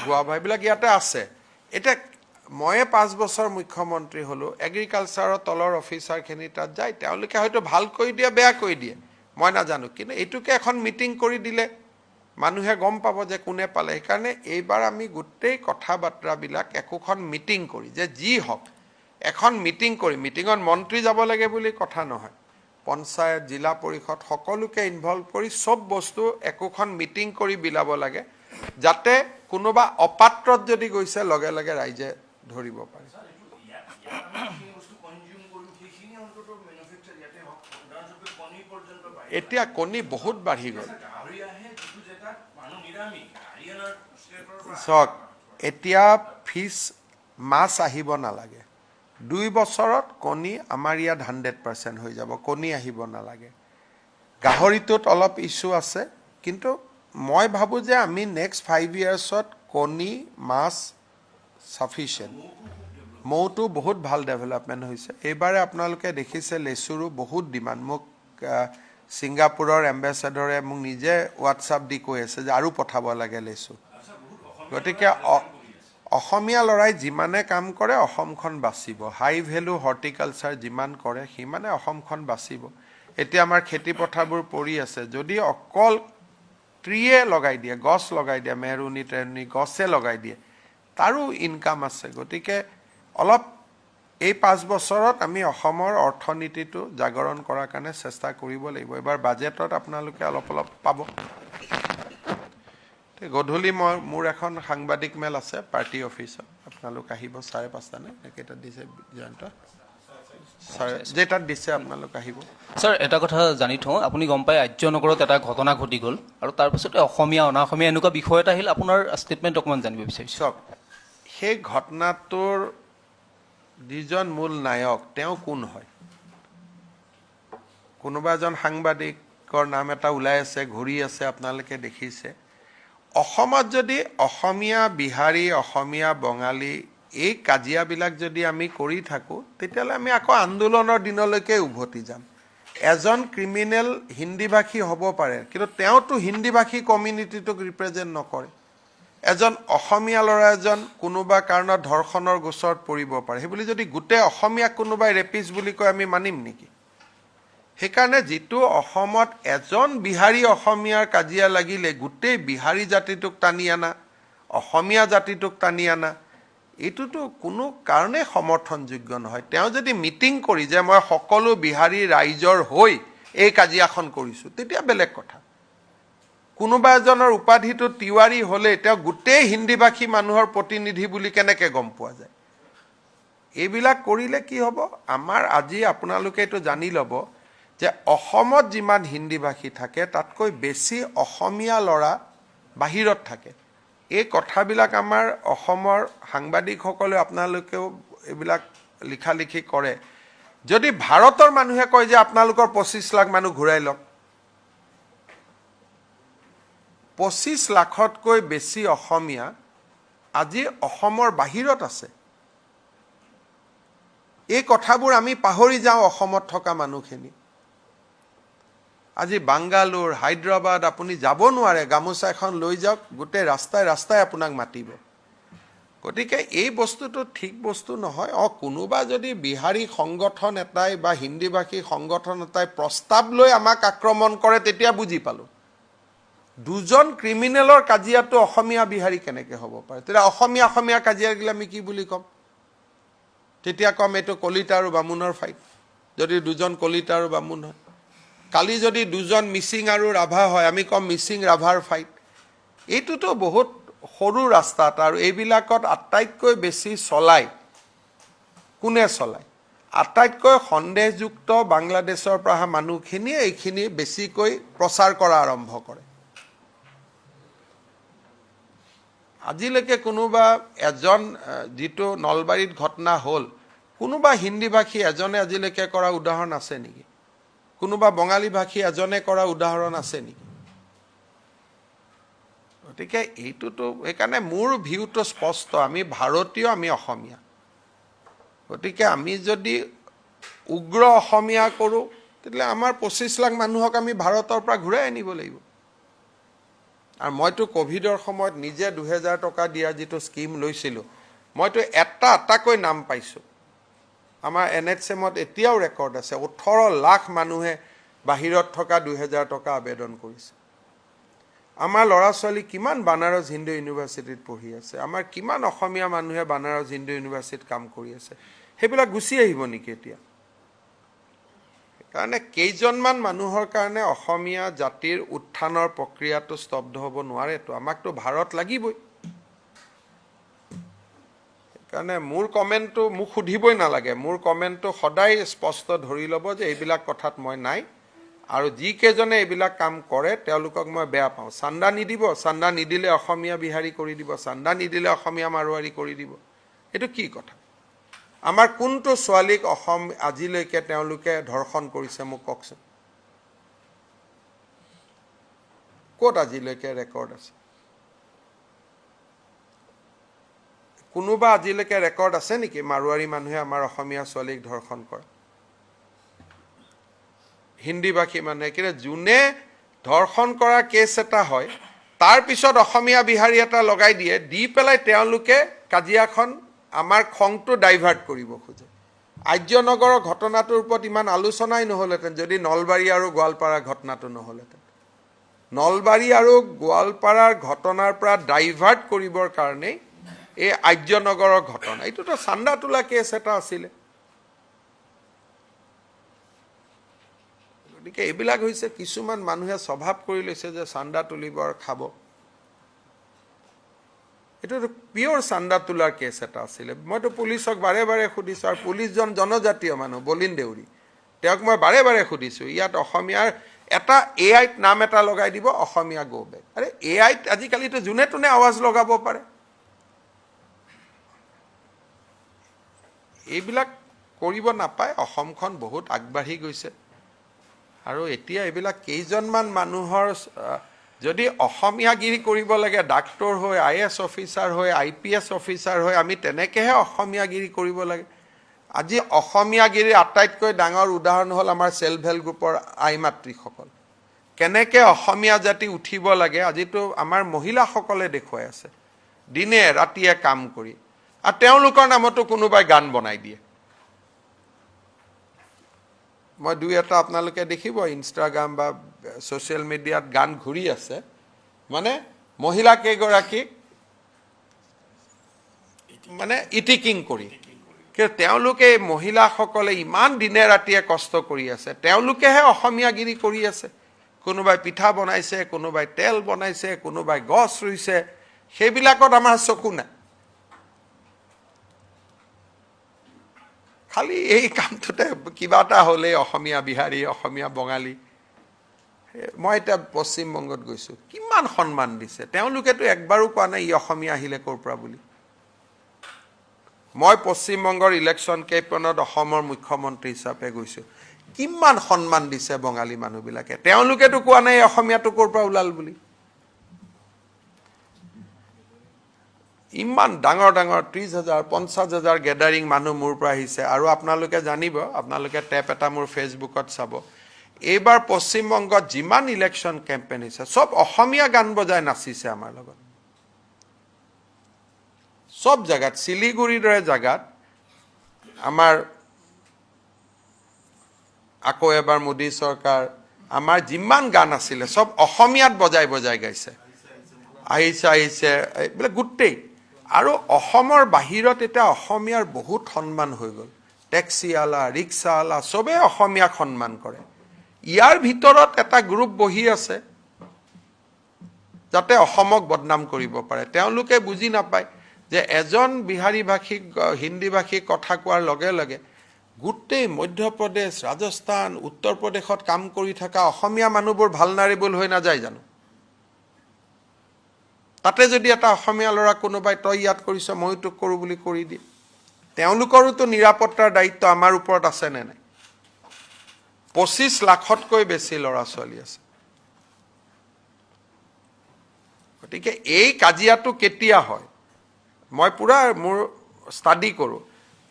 গুৱাভা এইবিলাক ইয়াতে আছে এতিয়া ময়ে 5 বছৰ মুখ্যমন্ত্ৰী হলো এগ্ৰিকালচাৰৰ তলৰ অফিচাৰখিনি তাত যায় তেওঁলোকে হয়তো ভাল কৰি দিয়ে বেয়া কৰি দিয়ে মই নাজানো কিন্তু এইটোকে এখন মিটিং কৰি দিলে মানুহে গম পাব যে কোনে পালে সেইকাৰণে এইবাৰ আমি গোটেই কথা বাৰ্তাবিলাক একোখন মিটিং কৰি যে যি হওক এখন মিটিং কৰি মিটিঙত মন্ত্ৰী যাব লাগে বুলি কথা নহয় পঞ্চায়ত জিলা পৰিষদ সকলোকে ইনভলভ কৰি সব বস্তু একোখন মিটিং কৰি বিলাব লাগে যাতে কোনোবা অপাত্ৰত যদি গৈছে লগে লগে ৰাইজে ধৰিব পাৰে এতিয়া কণী বহুত বাঢ়ি গ'ল চক এতিয়া ফিছ মাছ আহিব নালাগে 2 বছৰত কণী আমাৰ ইয়াত 100% হৈ যাব কণী আহিব নালাগে গাহৰিটোত অলপ ইছ্যু আছে কিন্তু মই ভাবো যে আমি নেক্সট 5 ইয়াৰ্ছত কণী মাছ সাফিচিয়েন্ট মৌটো বহুত ভাল ডেভেলপমেন্ট হৈছে এইবাৰে আপোনালোকে দেখিছে লেচুৰো বহুত ডিমান্ড মোক সিঙ্গাপুৰৰ এম্বাসেডৰে মোক নিজে হোৱাটছআপ দি কৈ আছে যে আৰু পঠাব লাগে লেচু গতিকে অসমীয়া লৰাই যিমানে কাম কৰে অসমখন বাচিব হাই ভ্যালু হৰ্টিকালচাৰ যিমান কৰে সিমানে অসমখন বাচিব এতিয়া আমাৰ খেতি পথাৰবোৰ পৰি আছে যদি অকল ট্ৰিয়ে লগাই দিয়ে গছ লগাই দিয়ে মেৰুনি তেৰুনি গছে লগাই দিয়ে তাৰো ইনকাম আছে গতিকে অলপ এই 5 বছৰত আমি অসমৰ অৰ্থনীতিটো জাগৰণ কৰাৰ কাৰণে চেষ্টা কৰিব লাগিব এবাৰ বাজেটত আপোনালোকে অলপ পাব গধূলি মোৰ এখন সাংবাদিক মেল আছে পাৰ্টি অফিচত আপোনালোক আহিব 5:30 নে একেটা দিছে জয়ন্ত যেটাত দিছে আপোনালোক আহিব স্যাৰ এটা কথা জানি থওঁ আপুনি গম পায় আৰ্যনগৰত এটা ঘটনা ঘটি গ'ল আৰু তাৰ পিছতে অসমীয়া অনাঅসমীয়া এনেকুৱা বিষয় এটা আহিল আপোনাৰ ষ্টেটমেণ্ট অকমান জানিব বিচাৰিছোঁ চক সেই ঘটনাটোৰ যিজন মূল নায়ক তেওঁ কোন হয় কোনোবা এজন সাংবাদিকৰ নাম এটা ওলাই আছে ঘূৰি আছে আপোনালোকে দেখিছে অসমত যদি অসমীয়া বিহাৰী অসমীয়া বঙালী এই কাজিয়াবিলাক যদি আমি কৰি থাকো তেতিয়ালে আমি আকৌ আন্দোলনৰ দিনলৈকে উভতি যাম এজন ক্ৰিমিনেল হিন্দীভাষী হ'ব পাৰে কিন্তু তেওঁতো হিন্দীভাষী কমিউনিটিটোক ৰিপ্ৰেজেন্ট নকৰে এজন অসমীয়া ল'ৰা এজন কোনোবা কাৰণত ধৰ্ষণৰ গোচৰত পৰিব পাৰে সেইবুলি যদি গোটেই অসমীয়া কোনোবাই ৰেপিছ বুলি কয় আমি মানিম নেকি সেইকাৰণে যেটো অসমত এজন বিহাৰী অসমীয়াৰ কাজিয়া লাগিলে গোটেই বিহাৰী জাতিটোক টানি আনা অসমীয়া জাতিটোক টানি আনা এটোতো কোনো কাৰণে সমৰ্থনযোগ্য নহয় তেওঁ যদি মিটিং কৰি যে মই সকলো বিহাৰী ৰাইজৰ হৈ এই কাজিয়াখন কৰিছো তেতিয়া বেলেগ কথা কোনোবা এজনৰ উপাধিটো তিৱাৰী হলে তেওঁ গোটেই হিন্দীভাষী মানুহৰ প্ৰতিনিধি বুলি কেনেকৈ গম পোৱা যায় এইবিলাক কৰিলে কি হ'ব আমাৰ আজি আপোনালোকে এটো জানি ল'ব যে অসমত যিমান হিন্দীভাষী থাকে তাতকৈ বেছি অসমীয়া ল'ৰা বাহিৰত থাকে এই কথাবিলাক আমাৰ অসমৰ সাংবাদিকসকলে আপোনালোকেও এইবিলাক লিখালিখি কৰে যদি ভাৰতৰ মানুহে কয় যে আপোনালোকৰ 25 লাখ মানুহ ঘূৰাই লওক 25 লাখতকৈ বেছি অসমীয়া আজি অসমৰ বাহিৰত আছে এই কথাবোৰ আমি পাহৰি যাওঁ অসমত থকা মানুহখিনি আজি বাংগালোৰ হায়দৰাবাদ আপুনি যাব নোৱাৰে গামোচা এখন লৈ যাওক গোটেই ৰাস্তায় ৰাস্তায় আপোনাক মাতিব গতিকে এই বস্তুটো ঠিক বস্তু নহয় কোনোবা যদি বিহাৰী সংগঠন এটাই বা হিন্দীভাষী সংগঠন এটাই প্ৰস্তাৱ লৈ আমাক আক্ৰমণ কৰে তেতিয়া বুজি পালো দুজন ক্ৰিমিনেলৰ কাজিয়াটো অসমীয়া বিহাৰী কেনেকৈ হ'ব পাৰে তেতিয়া অসমীয়া কাজিয়া গিলা আমি কি বুলি কম তেতিয়া কম এটো কলিতা আৰু বামুণৰ ফাইট যদি দুজন কলিতা আৰু বামুণ হয় কালি যদি দুজন মিচিং আৰু ৰাভা হয় আমি কম মিচিং ৰাভাৰ ফাইট এইটোতো বহুত সৰু ৰাস্তা আৰু এইবিলাকত আটাইতকৈ বেছি চলাই কোনে চলাই আটাইতকৈ সন্দেহযুক্ত বাংলাদেশৰ পৰা মানুহখিনি এইখিনি বেছিকৈ প্ৰচাৰ কৰা আৰম্ভ কৰে আজিলৈকে কোনোবা এজন যেটো নলবাৰীত ঘটনা হল কোনোবা হিন্দীভাষী এজনে আজিলৈকে কৰা উদাহৰণ আছে নেকি কোনোবা বঙালী ভাষী এজনে কৰা উদাহৰণ আছে নেকি গতিকে এইটোতো একাৰণে মোৰ ভিউটো স্পষ্ট আমি ভাৰতীয় আমি অসমীয়া গতিকে আমি যদি উগ্ৰ অসমীয়া কৰোঁ, তেতিয়াহ'লে আমাৰ 25 লাখ মানুহক আমি ভাৰতৰ পৰা ঘূৰাই আনিব লাগিব। আৰু মইতো ক'ভিডৰ সময়ত নিজে 2000 টকা দিয়া যিটো স্কিম লৈছিলোঁ, মইতো এটাকৈ নাম পাইছোঁ। আমাৰ NHM-ত এতিয়াও ৰেকৰ্ড আছে, 18 লাখ মানুহে বাহিৰত থকা 2000 টকা আবেদন কৰিছে। আমাৰ ল'ৰা ছোৱালী কিমান বানাৰস হিন্দু ইউনিভাৰ্চিটিত পঢ়ি আছে, আমাৰ কিমান অসমীয়া মানুহে বানাৰস হিন্দু ইউনিভাৰ্চিটিত কাম কৰি আছে, সেইবিলাক গুচি আহিব নেকি এতিয়া? সেইকাৰণে কেইজনমান মানুহৰ কাৰণে অসমীয়া জাতিৰ উত্থানৰ প্ৰক্ৰিয়াটো স্তব্ধ হ'ব নোৱাৰেতো, আমাকতো ভাৰত লাগিবই। সেইকাৰণে মোৰ কমেণ্টটো মোক সুধিবই নালাগে, মোৰ কমেণ্টটো সদায় স্পষ্ট ধৰি ল'ব যে এইবিলাক কথাত মই নাই। আৰু যিকেইজনে এইবিলাক কাম কৰে তেওঁলোকক মই বেয়া পাওঁ। চান্দা নিদিব, চান্দা নিদিলে অসমীয়া বিহাৰী কৰি দিব, চান্দা নিদিলে অসমীয়া মাৰোৱাৰী কৰি দিব, এইটো কি কথা? আমাৰ কোনটো ছোৱালীক আজিলৈকে তেওঁলোকে ধৰ্ষণ কৰিছে মোক কওকচোন? ক'ত আজিলৈকে ৰেকৰ্ড আছে? কোনোবা আজিলৈকে ৰেকৰ্ড আছে নেকি মাৰোৱাৰী মানুহে আমাৰ অসমীয়া ছোৱালীক ধৰ্ষণ কৰে? হিন্দীভাষী মানুহে, কিন্তু যোনে ধৰ্ষণ কৰা কেছ এটা হয় তাৰ পিছত অসমীয়া বিহাৰী এটা লগাই দিয়ে, দি পেলাই তেওঁলোকে কাজিয়াখন আমাৰ খংটো ডাইভাৰ্ট কৰিব খোজে। আৰ্যনগৰৰ ঘটনাটোৰ ওপৰত ইমান আলোচনাই নহ'লহেঁতেন যদি নলবাৰী আৰু গোৱালপাৰাৰ ঘটনাটো নহ'লহেঁতেন। নলবাৰী আৰু গোৱালপাৰাৰ ঘটনাৰ পৰা ডাইভাৰ্ট কৰিবৰ কাৰণেই এই আৰ্যনগৰৰ ঘটনা, এইটোতো চান্দা তোলা কেছ এটা আছিলে। গতিকে এইবিলাক হৈছে কিছুমান মানুহে স্বভাৱ কৰি লৈছে যে চান্দা তুলিব আৰু খাব। এইটোতো পিয়ৰ চান্দা তোলাৰ কেছ এটা আছিলে। মইতো পুলিচক বাৰে বাৰে সুধিছোঁ, আৰু পুলিচজন জনজাতীয় মানুহ, বলিন দেউৰী, তেওঁক মই বাৰে বাৰে সুধিছোঁ, ইয়াত অসমীয়াৰ এটা AIত নাম এটা লগাই দিব, অসমীয়া গো বেক। আৰে AIত আজিকালিতো যোনে তোনে আৱাজ লগাব পাৰে। এইবিলাক কৰিব নাপায়। অসমখন বহুত আগবাঢ়ি গৈছে, আৰু এতিয়া এইবিলাক কেইজনমান মানুহৰ যদি অসমীয়াগিৰি কৰিব লাগে, ডাক্তৰ হৈ, IAS অফিচাৰ হৈ, IPS অফিচাৰ হৈ, আমি তেনেকৈহে অসমীয়াগিৰি কৰিব লাগে। আজি অসমীয়াগিৰিৰ আটাইতকৈ ডাঙৰ উদাহৰণ হ'ল আমাৰ চেল্ফ হেল্প গ্ৰুপৰ আই মাতৃসকল। কেনেকৈ অসমীয়া জাতি উঠিব লাগে আজিতো আমাৰ মহিলাসকলে দেখুৱাই আছে, দিনে ৰাতিয়ে কাম কৰি। আৰু তেওঁলোকৰ নামতো কোনোবাই গান বনাই দিয়ে। মই দুই এটা আপোনালোকে দেখিব ইনষ্টাগ্ৰাম বা ছ'চিয়েল মিডিয়াত গান ঘূৰি আছে, মানে মহিলা কেইগৰাকীক মানে ইটিকিং কৰি। কিন্তু তেওঁলোকে মহিলাসকলে ইমান দিনে ৰাতিয়ে কষ্ট কৰি আছে, তেওঁলোকেহে অসমীয়াগিৰি কৰি আছে। কোনোবাই পিঠা বনাইছে, কোনোবাই তেল বনাইছে, কোনোবাই গছ ৰুইছে, সেইবিলাকত আমাৰ চকু নাই। খালি এই কামটোতে কিবা এটা হ'লেই অসমীয়া বিহাৰী, অসমীয়া বঙালী। মই এতিয়া পশ্চিমবংগত গৈছোঁ, কিমান সন্মান দিছে। তেওঁলোকেতো একবাৰো কোৱা নাই ই অসমীয়া আহিলে ক'ৰ পৰা বুলি। মই পশ্চিমবংগৰ ইলেকশ্যন কেম্পেইনত অসমৰ মুখ্যমন্ত্ৰী হিচাপে গৈছোঁ, কিমান সন্মান দিছে বঙালী মানুহবিলাকে। তেওঁলোকেতো কোৱা নাই অসমীয়াটো ক'ৰ পৰা ওলাল বুলি। ইমান ডাঙৰ ডাঙৰ 30,000, 50,000 গেডাৰিং মানুহ মোৰ পৰা আহিছে। আৰু আপোনালোকে জানিব, আপোনালোকে টেপ এটা মোৰ ফেচবুকত চাব, এইবাৰ পশ্চিমবংগত যিমান ইলেকশ্যন কেম্পেইন হৈছে চব অসমীয়া গান বজাই নাচিছে আমাৰ লগত। চব জেগাত, শিলিগুৰিৰ দৰে জেগাত আমাৰ আকৌ এবাৰ মোদী চৰকাৰ, আমাৰ যিমান গান আছিলে চব অসমীয়াত বজাই বজাই গাইছে। আহিছে আহিছে এইবিলাক গোটেই। আৰু অসমৰ বাহিৰত এতিয়া অসমীয়াৰ বহুত সন্মান হৈ গ'ল। টেক্সিৱালা, ৰিক্সাৱালা চবেই অসমীয়াক সন্মান কৰে। ইয়াৰ ভিতৰত এটা গ্ৰুপ বহি আছে যাতে অসমক বদনাম কৰিব পাৰে। তেওঁলোকে বুজি নাপায় যে এজন বিহাৰী ভাষিক, হিন্দী ভাষিক কথা কোৱাৰ লগে লগে গোটেই মধ্যপ্ৰদেশ, ৰাজস্থান, উত্তৰ প্ৰদেশত কাম কৰি থকা অসমীয়া মানুহবোৰ ভালনাৰেবল হৈ নাযায় জানো? তাতে যদি এটা অসমীয়া ল'ৰা কোনোবাই তই ইয়াত কৰিছ ময়ো তোক কৰোঁ বুলি কৰি দিয়ে, তেওঁলোকৰোতো নিৰাপত্তাৰ দায়িত্ব আমাৰ ওপৰত আছে নে নাই? 25 লাখতকৈ বেছি ল'ৰা ছোৱালী আছে। গতিকে এই কাজিয়াটো কেতিয়া হয় মই পুৰা মোৰ ষ্টাডি কৰোঁ।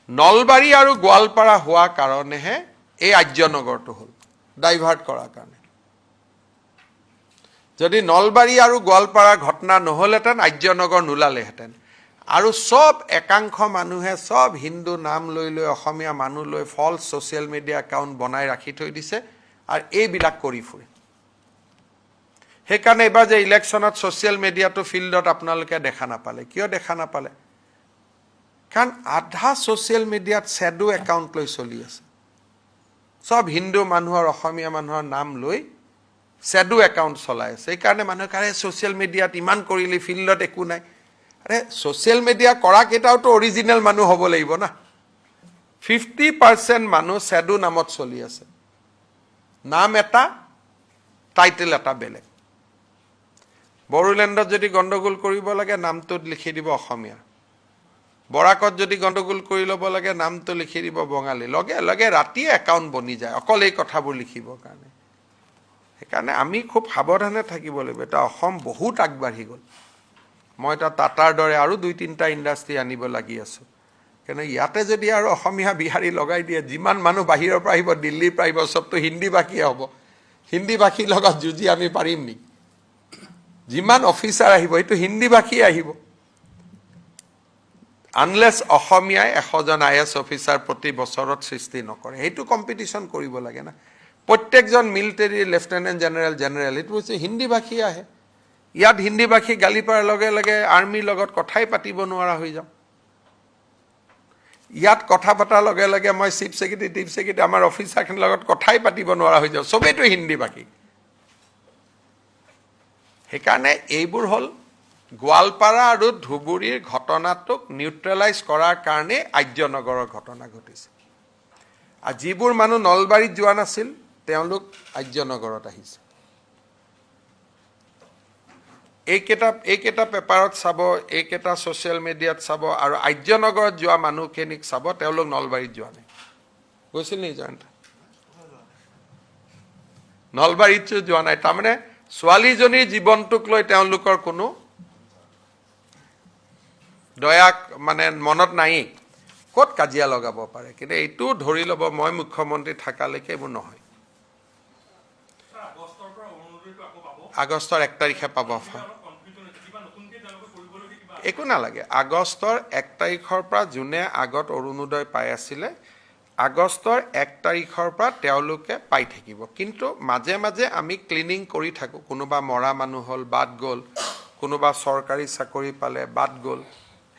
নলবাৰী আৰু গোৱালপাৰা হোৱা কাৰণেহে এই আৰ্যনগৰটো হ'ল ডাইভাৰ্ট কৰাৰ কাৰণে যদি নলবাৰী আৰু গোৱালপাৰাৰ ঘটনা নহ'লহেঁতেন আৰ্যনগৰ নোলালেহেঁতেন আৰু সব একাংশ মানুহে সব হিন্দু নাম লৈ লৈ অসমীয়া মানুহ লৈ ফলছ ছ'চিয়েল মিডিয়া একাউণ্ট বনাই ৰাখি থৈ দিছে আৰু এইবিলাক কৰি ফুৰে সেইকাৰণে এইবাৰ যে ইলেকশ্যনত ছ'চিয়েল মিডিয়াটো ফিল্ডত আপোনালোকে দেখা নাপালে কিয় দেখা নাপালে কাৰণ আধা ছ'চিয়েল মিডিয়াত শ্বেডো একাউণ্ট লৈ চলি আছে সব হিন্দু মানুহৰ অসমীয়া মানুহৰ নাম লৈ শ্বেডো একাউণ্ট চলাই আছে সেইকাৰণে মানুহে কাৰে ছ'চিয়েল মিডিয়াত ইমান কৰিলি ফিল্ডত একো নাই আৰে ছ'চিয়েল মিডিয়া কৰা কেইটাওতো অৰিজিনেল মানুহ হ'ব লাগিব না 50% মানুহ শ্বেডো নামত চলি আছে নাম এটা টাইটেল এটা বেলেগ বড়োলেণ্ডত যদি গণ্ডগোল কৰিব লাগে নামটোত লিখি দিব অসমীয়া বৰাকত যদি গণ্ডগোল কৰি ল'ব লাগে নামটো লিখি দিব বঙালী লগে লগে ৰাতিয়ে একাউণ্ট বনি যায় অকল এই কথাবোৰ লিখিবৰ কাৰণে সেইকাৰণে আমি খুব সাৱধানে থাকিব লাগিব এটা অসম বহুত আগবাঢ়ি গ'ল মই এটা টাটাৰ দৰে আৰু 2-3টা ইণ্ডাষ্ট্ৰী আনিব লাগি আছোঁ কিন্তু ইয়াতে যদি আৰু অসমীয়া বিহাৰী লগাই দিয়ে যিমান মানুহ বাহিৰৰ পৰা আহিব দিল্লীৰ পৰা আহিব চবতো হিন্দী ভাষীয়ে হ'ব হিন্দী ভাষীৰ লগত যুঁজি আমি পাৰিম নেকি যিমান অফিচাৰ আহিব এইটো হিন্দী ভাষীয়ে আহিব আনলেছ অসমীয়াই 100জন IAS অফিচাৰ প্ৰতি বছৰত সৃষ্টি নকৰে সেইটো কম্পিটিশ্যন কৰিব লাগে না প্ৰত্যেকজন মিলিটাৰী লেফটেনেণ্ট জেনেৰেল এইটো হৈছে হিন্দী ভাষী আহে ইয়াত হিন্দী ভাষী গালি পৰাৰ লগে লগে আৰ্মিৰ লগত কথাই পাতিব নোৱাৰা হৈ যাওঁ ইয়াত কথা পতাৰ লগে লগে মই চিফ ছেক্ৰেটাৰী আমাৰ অফিচাৰখিনিৰ লগত কথাই পাতিব নোৱাৰা হৈ যাওঁ চবেইতো হিন্দী ভাষী সেইকাৰণে এইবোৰ হ'ল গোৱালপাৰা আৰু ধুবুৰীৰ ঘটনাটোক নিউট্ৰেলাইজ কৰাৰ কাৰণে আৰ্যনগৰৰ ঘটনা ঘটিছে আৰু যিবোৰ মানুহ নলবাৰীত যোৱা নাছিল তেওঁলোক আৰ্যনগৰত আহিছে এইকেইটা পেপাৰত চাব এইকেইটা ছ'চিয়েল মিডিয়াত চাব আৰু আৰ্যনগৰত যোৱা মানুহখিনিক চাব তেওঁলোক নলবাৰীত যোৱা নাই গৈছিল নি জয়ন্ত নলবাৰীত যোৱা নাই তাৰমানে ছোৱালীজনীৰ জীৱনটোক লৈ তেওঁলোকৰ কোনো দয়া মানে মনত নাই ক'ত কাজিয়া লগাব পাৰে কিন্তু এইটো ধৰি ল'ব মই মুখ্যমন্ত্ৰী থাকালৈকে এইবোৰ নহয় আগষ্টৰ 1 তাৰিখে পাব একো নালাগে আগষ্টৰ 1 তাৰিখৰ পৰা যোনে আগত অৰুণোদয় পাই আছিলে আগষ্টৰ 1 তাৰিখৰ পৰা তেওঁলোকে পাই থাকিব কিন্তু মাজে মাজে আমি ক্লিনিং কৰি থাকোঁ কোনোবা মৰা মানুহ হ'ল বাদ গ'ল কোনোবা চৰকাৰী চাকৰি পালে বাদ গ'ল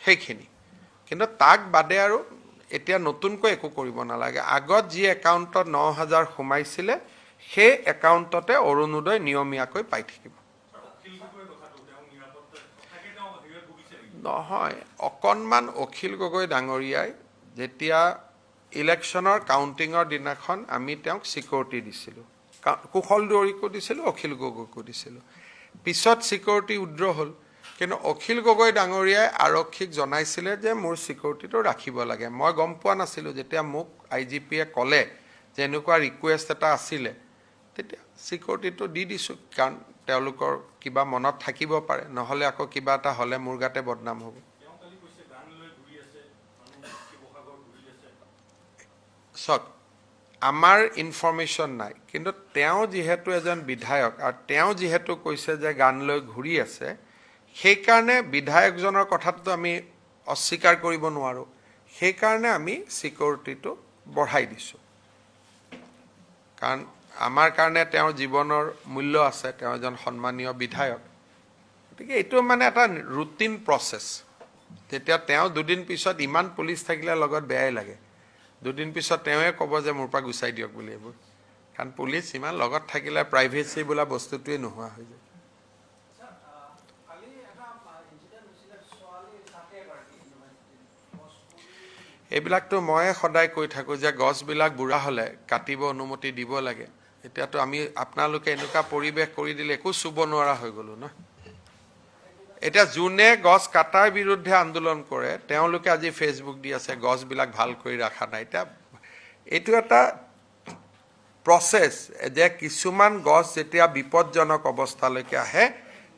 সেইখিনি কিন্তু তাক বাদে আৰু এতিয়া নতুনকৈ একো কৰিব নালাগে আগত যি একাউণ্টত 9,000 সোমাইছিলে সেই একাউণ্টতে অৰুণোদয় নিয়মীয়াকৈ পাই থাকিব নহয় অকণমান অখিল গগৈ ডাঙৰীয়াই যেতিয়া ইলেকশ্যনৰ কাউণ্টিঙৰ দিনাখন আমি তেওঁক ছিকিউৰিটি দিছিলোঁ কুশল দুৱৰীকো দিছিলোঁ অখিল গগৈকো দিছিলোঁ পিছত ছিকিউৰিটি উইড্ৰ হ'ল কিন্তু অখিল গগৈ ডাঙৰীয়াই আৰক্ষীক জনাইছিলে যে মোৰ ছিকিউৰিটিটো ৰাখিব লাগে মই গম পোৱা নাছিলোঁ যেতিয়া মোক IGPয়ে ক'লে যে এনেকুৱা ৰিকুৱেষ্ট এটা আছিলে তেতিয়া ছিকিউৰিটিটো দি দিছোঁ কাৰণ তেওঁলোকৰ কিবা মনত থাকিব পাৰে নহ'লে আকৌ কিবা এটা হ'লে মোৰ গাতে বদনাম হ'ব চাওক আমাৰ ইনফৰমেশ্যন নাই কিন্তু তেওঁ যিহেতু এজন বিধায়ক আৰু তেওঁ যিহেতু কৈছে যে গান লৈ ঘূৰি আছে সেইকাৰণে বিধায়কজনৰ কথাটো আমি অস্বীকাৰ কৰিব নোৱাৰোঁ সেইকাৰণে আমি ছিকিউৰিটিটো বঢ়াই দিছোঁ কাৰণ আমাৰ কাৰণে তেওঁৰ জীৱনৰ মূল্য আছে তেওঁ এজন সন্মানীয় বিধায়ক গতিকে এইটো মানে এটা ৰুটিন প্ৰচেছ তেতিয়া তেওঁ দুদিন পিছত ইমান পুলিচ থাকিলে লগত বেয়াই লাগে দুদিন পিছত তেওঁৱে ক'ব যে মোৰ পৰা গুচাই দিয়ক বুলি এইবোৰ কাৰণ পুলিচ ইমান লগত থাকিলে প্ৰাইভেচি বোলা বস্তুটোৱে নোহোৱা হৈ যায় এইবিলাকতো মই সদায় কৈ থাকোঁ যে গছবিলাক বুঢ়া হ'লে কাটিব অনুমতি দিব লাগে এতিয়াতো আমি আপোনালোকে এনেকুৱা পৰিৱেশ কৰি দিলে একো চুব নোৱাৰা হৈ গ'লো ন এতিয়া যোনে গছ কাটাৰ বিৰুদ্ধে আন্দোলন কৰে তেওঁলোকে আজি ফেচবুক দি আছে গছবিলাক ভাল কৰি ৰখা নাই এতিয়া এইটো এটা প্ৰচেছ যে কিছুমান গছ যেতিয়া বিপদজনক অৱস্থালৈকে আহে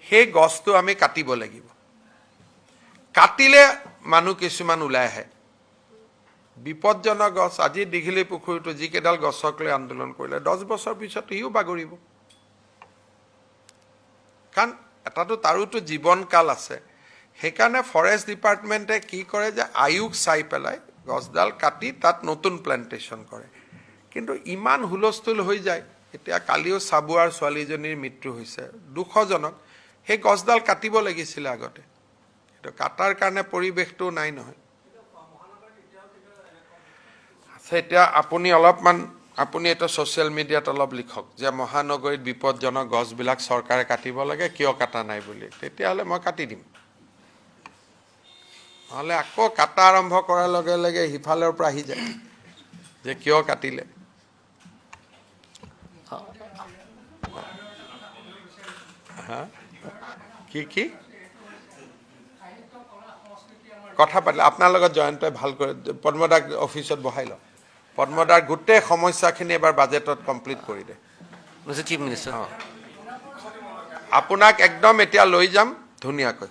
সেই গছটো আমি কাটিব লাগিব কাটিলে মানুহ কিছুমান ওলাই আহে বিপদজনক গছ আজি দীঘলী পুখুৰীটো যিকেইডাল গছক লৈ আন্দোলন কৰিলে 10 বছৰ পিছত ইও বাগৰিব কাৰণ এটাতো তাৰোতো জীৱনকাল আছে সেইকাৰণে ফৰেষ্ট ডিপাৰ্টমেণ্টে কি কৰে যে আয়ুক চাই পেলাই গছডাল কাটি তাত নতুন প্লান্টেশন কৰে কিন্তু ইমান হুলস্থুল হৈ যায় এতিয়া কালিও সাবুৱাৰ ছোৱালীজনীৰ মৃত্যু হৈছে দুখজনক সেই গছডাল কাটিব লাগিছিল আগতে তো কাটাৰ কাৰণে পৰিবেশটো নাই নহয় সেটা আপুনি অলপমান আপুনি এটা সোশ্যাল মিডিয়াত অলপ লিখক যে মহানগৰীত বিপদজনক গছবিলাক চৰকাৰে কাটিব লাগে কিয় কাটা নাই বুলি তেতিয়াহলে মই কাটি দিম নহলে আকৌ কাটা আৰম্ভ কৰাৰ লগে লগে হিফালৰ পৰা আহি যায় যে কিয় কাটিলে কি কথা পাতিলে আপোনাৰ লগত জয়ন্তই ভাল কৰে পদ্মদাক অফিসত বহাই লওক পদ্মদাৰ গোটেই সমস্যাখিনি এবাৰ বাজেটত কমপ্লিট কৰি দে Mr. Chief Minister. আপোনাক একদম এতিয়া লৈ যাম ধুনীয়াকৈ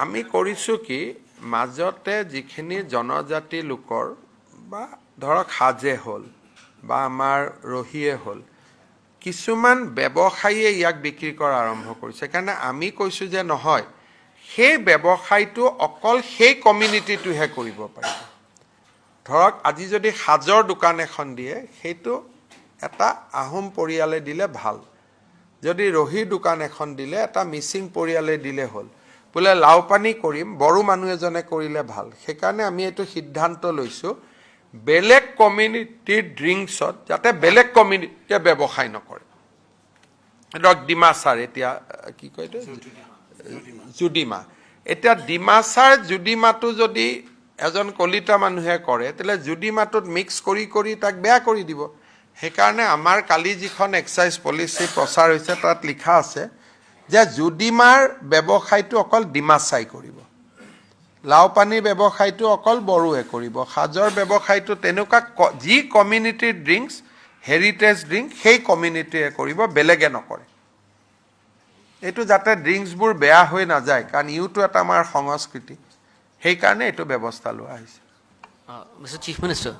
আমি কৰিছো কি মাজতে যিখিনি জনজাতি লোকৰ বা ধৰক হাজে হল বা আমাৰ ৰহিয়ে হল কিছুমান ব্যৱসায়ীয়ে ইয়াক বিক্ৰী কৰা আৰম্ভ কৰিছে কাৰণে আমি কৈছো যে নহয় সেই ব্যৱসায়টো অকল সেই কমিউনিটিটোহে কৰিব পাৰিব ধৰক আজি যদি হাজৰ দোকান এখন দিয়ে সেইটো এটা আহোম পৰিয়ালে দিলে ভাল যদি ৰহি দোকান এখন দিলে এটা মিচিং পৰিয়ালে দিলে হল বলে লাওপানী কৰিম বড়ো মানুহ এজনে কৰিলে ভাল সেইকাৰণে আমি এটো সিদ্ধান্ত লৈছো বেলেগ কমিউনিটি ড্ৰিংকছত যাতে বেলেগ কমিউনিটিয়ে ব্যৱসায় নকৰে ধৰক ডিমাছাৰ এতিয়া কি কয় এইটো জুডিমা এতিয়া ডিমাছাৰ জুডিমাটো যদি এজন কলিতা মানুহে কৰে তেলে জুডিমাটোত মিক্স কৰি তাক বেয়া কৰি দিব সেইকাৰণে আমাৰ কালি যিখন এক্সাইজ পলিচি প্ৰচাৰ হৈছে তাত লিখা আছে যে জুডিমাৰ ব্যৱসায়টো অকল ডিমাছাই কৰিব লাওপানীৰ ব্যৱসায়টো অকল বড়োৱে কৰিব হাজৰ ব্যৱসায়টো তেনেকুৱা যি কমিউনিটি ড্ৰিংকস হেৰিটেজ ড্ৰিংক সেই কমিউনিটিয়ে কৰিব বেলেগে নকৰে এটো যাতে ড্ৰিংকসবোৰ বেয়া হৈ না যায় কাৰণ ইউটো এটা আমাৰ সংস্কৃতি সেই কাৰণে এটো ব্যৱস্থা লোৱা হৈছে Mr. Chief Minister.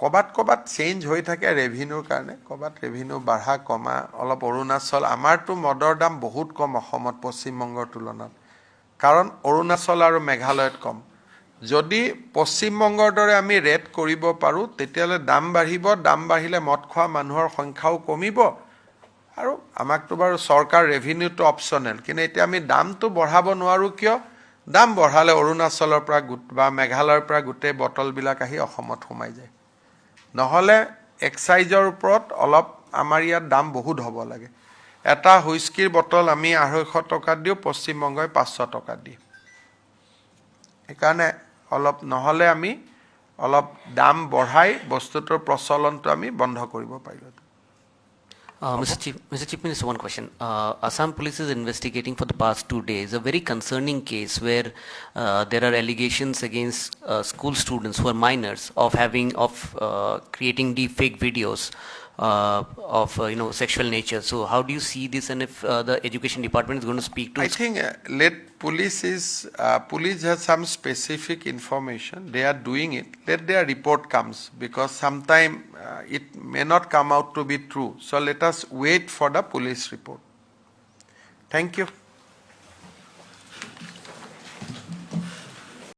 কবাত চেঞ্জ হৈ থাকে ৰেভিনিউৰ কাৰণে কবাত ৰেভিনিউ বাঢ়া কমা অলপ অৰুণাচল আমাৰটো মদৰ দাম বহুত কম অসমত পশ্চিম বংগৰ তুলনাত কাৰণ অৰুণাচল আৰু মেঘালয়ত কম যদি পশ্চিম বংগৰ দৰে আমি ৰেট কৰিব পাৰো তেতিয়ালে দাম বাঢ়িব দাম বাঢ়িলে মদ খোৱা মানুহৰ সংখ্যাও কমিব আৰু আমাকটো বাৰু চৰকাৰ ৰেভিনিউটো অপচনেল কিন্তু এতিয়া আমি দামটো বঢ়াব নোৱাৰো কিয় দাম বঢ়ালে অৰুণাচলৰ পৰা বা মেঘালয়ৰ পৰা গোটেই বটলবিলাক আহি অসমত সোমাই যায় নহলে এক্সাইজৰ ওপৰত অলপ আমাৰ ইয়াত দাম বহুত হ'ব লাগে এটা হুইস্কিৰ বটল আমি 250 টকা দিও পশ্চিম বংগই 500 টকা দি একানে অলপ নহলে আমি অলপ দাম বঢ়াই বস্তুটোৰ প্ৰচলনটো আমি বন্ধ কৰিব পাৰিলো Mr. Chief Minister, one question. Assam Police is investigating for the past 2 days a very concerning case where there are allegations against school students who are minors of creating deep fake videos of sexual nature. So how do you see this, and if the education department is going to speak to? I think police has some specific information. They are doing it. Let their report comes because sometime it may not come out to be true. So let us wait for the police report. Thank you.